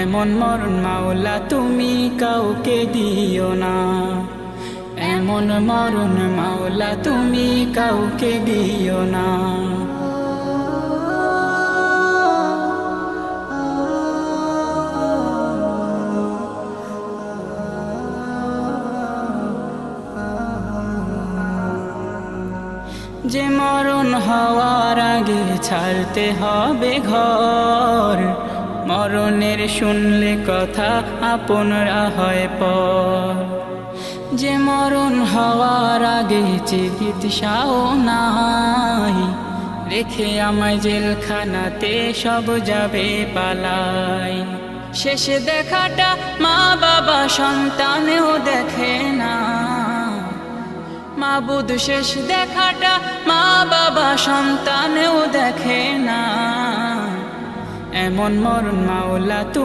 এমন মরণ মাওলা তুমি কাউকে দিও না, এমন মরণ মাওলা তুমি কাউকে দিও না। যে মরণ হওয়ার আগে ছাড়তে হবে ঘর, মরণের শুনলে কথা আপনরা হয় পর। যে মরণ হওয়ার আগে চিকিৎসাও নাই, রেখে আমায় জেলখানাতে সব যাবে পালাই। শেষে দেখাটা মা বাবা সন্তানেও দেখে না, মাবুদ শেষ দেখাটা মা বাবা সন্তানেও দেখে না। এমন মরণ মাওলা